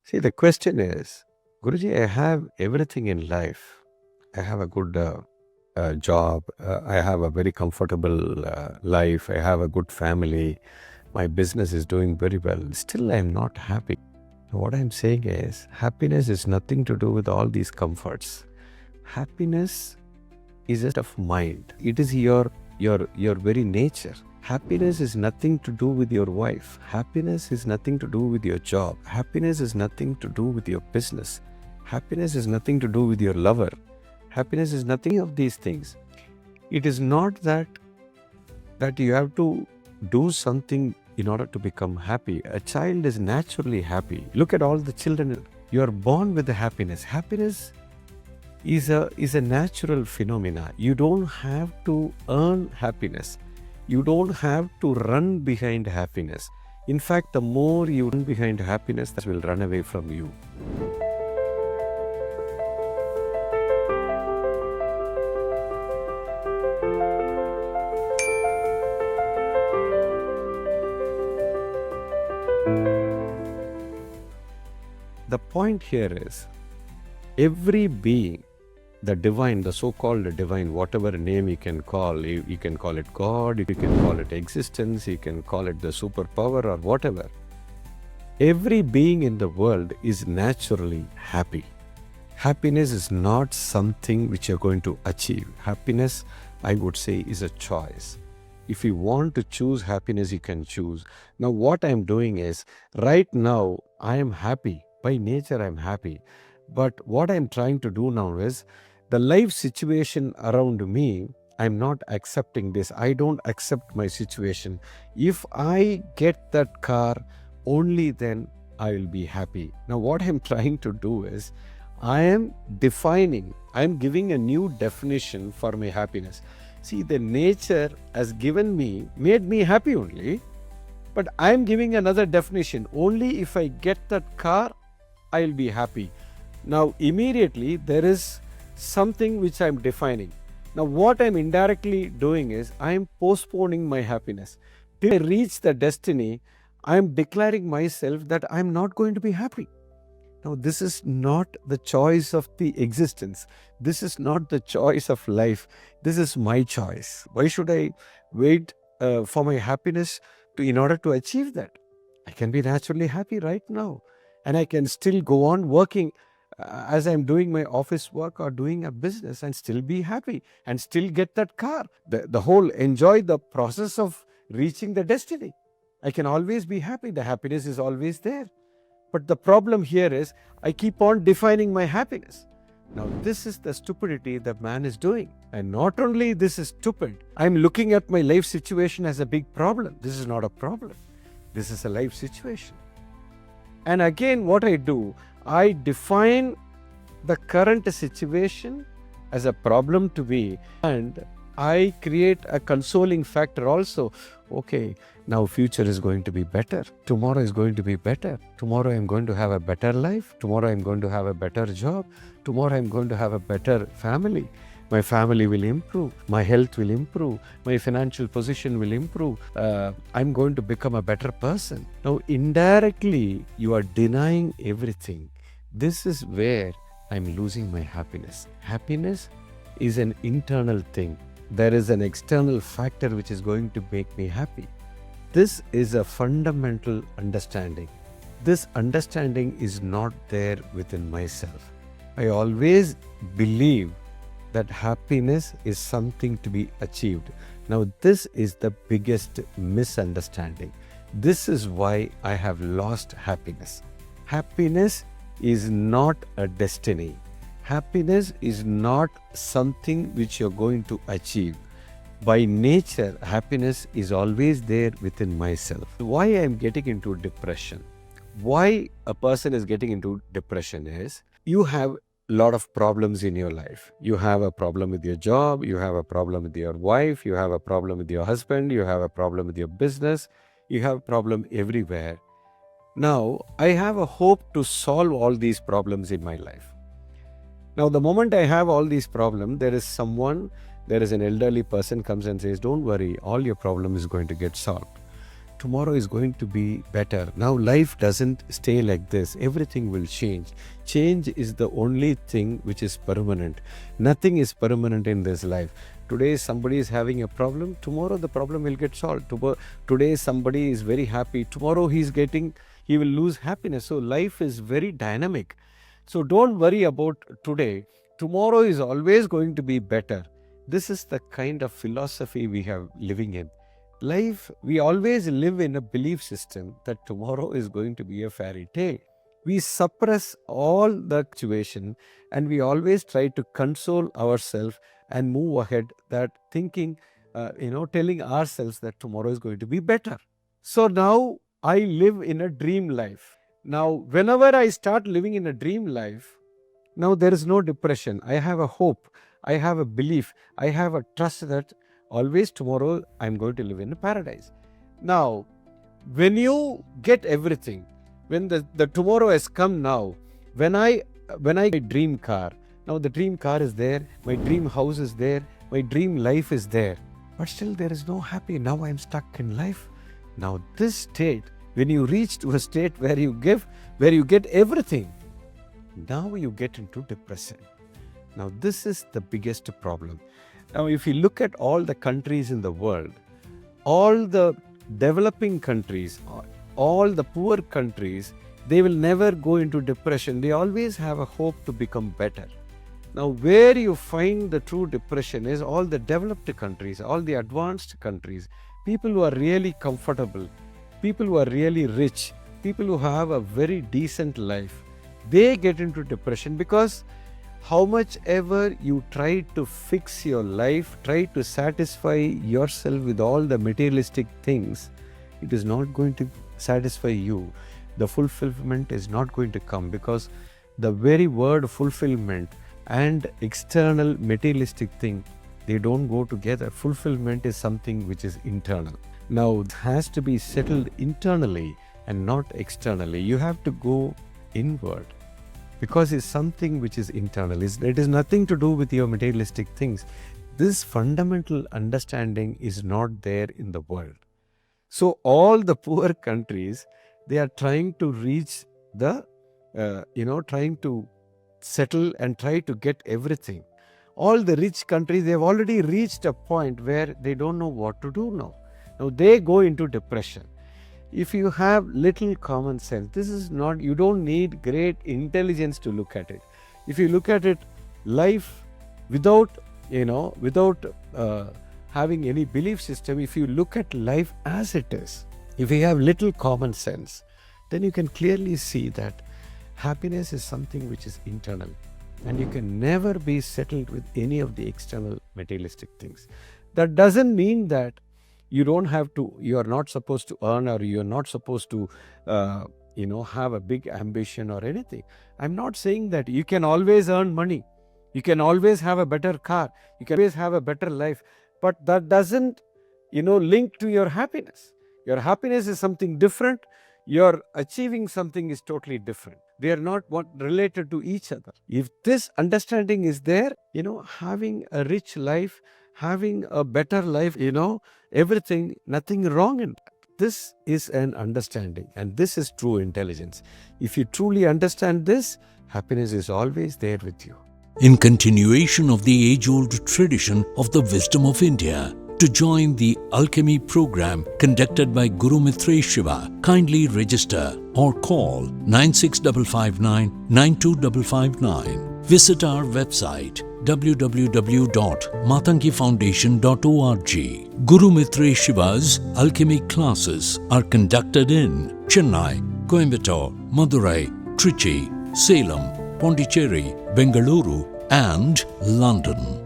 See, the question is, Guruji, I have everything in life. I have a good job. I have a very comfortable life. I have a good family. My business is doing very well. Still, I'm not happy. What I'm saying is, happiness is nothing to do with all these comforts. Happiness is a state of mind. It is your very nature. Happiness is nothing to do with your wife. Happiness is nothing to do with your job. Happiness is nothing to do with your business. Happiness is nothing to do with your lover. Happiness is nothing of these things. It is not that you have to do something in order to become happy. A child is naturally happy. Look at all the children. You are born with the happiness. Happiness is a natural phenomena. You don't have to earn happiness. You don't have to run behind happiness. In fact, the more you run behind happiness, that will run away from you. The point here is, every being, the divine, the so-called divine, whatever name you can call it God, you can call it existence, you can call it the superpower or whatever. Every being in the world is naturally happy. Happiness is not something which you're going to achieve. Happiness, I would say, is a choice. If you want to choose happiness, you can choose. Now, what I'm doing is, right now, I am happy. By nature, I'm happy. But what I'm trying to do now is, the life situation around me, I'm not accepting this. I don't accept my situation. If I get that car, only then I will be happy. Now, what I'm trying to do is, I'm giving a new definition for my happiness. See, the nature has made me happy only, but I'm giving another definition. Only if I get that car, I'll be happy. Now, immediately, there is something which I'm defining. Now, what I'm indirectly doing is, I'm postponing my happiness. Till I reach the destiny, I'm declaring myself that I'm not going to be happy. Now, this is not the choice of the existence. This is not the choice of life. This is my choice. Why should I wait for my happiness in order to achieve that? I can be naturally happy right now. And I can still go on working as I'm doing my office work or doing a business and still be happy and still get that car. The whole enjoy the process of reaching the destiny. I can always be happy. The happiness is always there. But the problem here is, I keep on defining my happiness. Now, this is the stupidity that man is doing. And not only this is stupid, I'm looking at my life situation as a big problem. This is not a problem. This is a life situation. And again, what I do, I define the current situation as a problem to me, and I create a consoling factor also. Okay, now future is going to be better. Tomorrow is going to be better. Tomorrow I'm going to have a better life. Tomorrow I'm going to have a better job. Tomorrow I'm going to have a better family. My family will improve. My health will improve. My financial position will improve. I'm going to become a better person. Now, indirectly, you are denying everything. This is where I'm losing my happiness. Happiness is an internal thing. There is an external factor which is going to make me happy. This is a fundamental understanding. This understanding is not there within myself. I always believe that happiness is something to be achieved. Now, this is the biggest misunderstanding. This is why I have lost happiness. Happiness is not a destiny. Happiness is not something which you're going to achieve. By nature, happiness is always there within myself. Why I'm getting into depression? Why a person is getting into depression is, you have a lot of problems in your life. You have a problem with your job, you have a problem with your wife, you have a problem with your husband, you have a problem with your business, you have a problem everywhere. Now, I have a hope to solve all these problems in my life. Now, the moment I have all these problems, there is an elderly person comes and says, don't worry, all your problem is going to get solved. tomorrow is going to be better. Now life doesn't stay like this. Everything will change. Change is the only thing which is permanent. Nothing is permanent in this life. Today somebody is having a problem, tomorrow the problem will get solved. Today somebody is very happy, tomorrow he will lose happiness. So life is very dynamic. So don't worry about today. Tomorrow is always going to be better. This is the kind of philosophy we have living in. Life, we always live in a belief system that tomorrow is going to be a fairy tale. We suppress all the situation and we always try to console ourselves and move ahead, that thinking, telling ourselves that tomorrow is going to be better. So now I live in a dream life. Now, whenever I start living in a dream life, now there is no depression. I have a hope. I have a belief. I have a trust that always tomorrow I'm going to live in a paradise. Now, when you get everything, when the tomorrow has come now, when I dream car, now the dream car is there, my dream house is there, my dream life is there, but still there is no happy. Now I'm stuck in life. Now this state, when you reach to a state where you get everything, now you get into depression. Now this is the biggest problem. Now if you look at all the countries in the world, all the developing countries, all the poor countries, they will never go into depression. They always have a hope to become better. Now where you find the true depression is all the developed countries, all the advanced countries, people who are really comfortable, people who are really rich, people who have a very decent life, they get into depression because how much ever you try to fix your life, try to satisfy yourself with all the materialistic things, it is not going to satisfy you. The fulfillment is not going to come because the very word fulfillment and external materialistic thing, they don't go together. Fulfillment is something which is internal. Now it has to be settled internally and not externally. You have to go inward because it's something which is internal. It is nothing to do with your materialistic things. This fundamental understanding is not there in the world. So all the poor countries, they are trying to reach the, trying to settle and try to get everything. All the rich countries, they have already reached a point where they don't know what to do now. Now they go into depression. If you have little common sense, this is not, you don't need great intelligence to look at it. If you look at it, life without having any belief system, if you look at life as it is, if you have little common sense, then you can clearly see that happiness is something which is internal and you can never be settled with any of the external materialistic things. That doesn't mean that you are not supposed to earn, or you are not supposed to, have a big ambition or anything. I'm not saying that. You can always earn money. You can always have a better car. You can always have a better life. But that doesn't, link to your happiness. Your happiness is something different. Your achieving something is totally different. They are not related to each other. If this understanding is there, having a rich life, having a better life, everything, nothing wrong in that. This is an understanding and this is true intelligence. If you truly understand this, happiness is always there with you. In continuation of the age-old tradition of the wisdom of India, to join the Alchemy program conducted by Guru Mitra Shiva, kindly register or call 96559 92559. Visit our website www.matangifoundation.org. Guru Mitra Shiva's alchemy classes are conducted in Chennai, Coimbatore, Madurai, Trichy, Salem, Pondicherry, Bengaluru and London.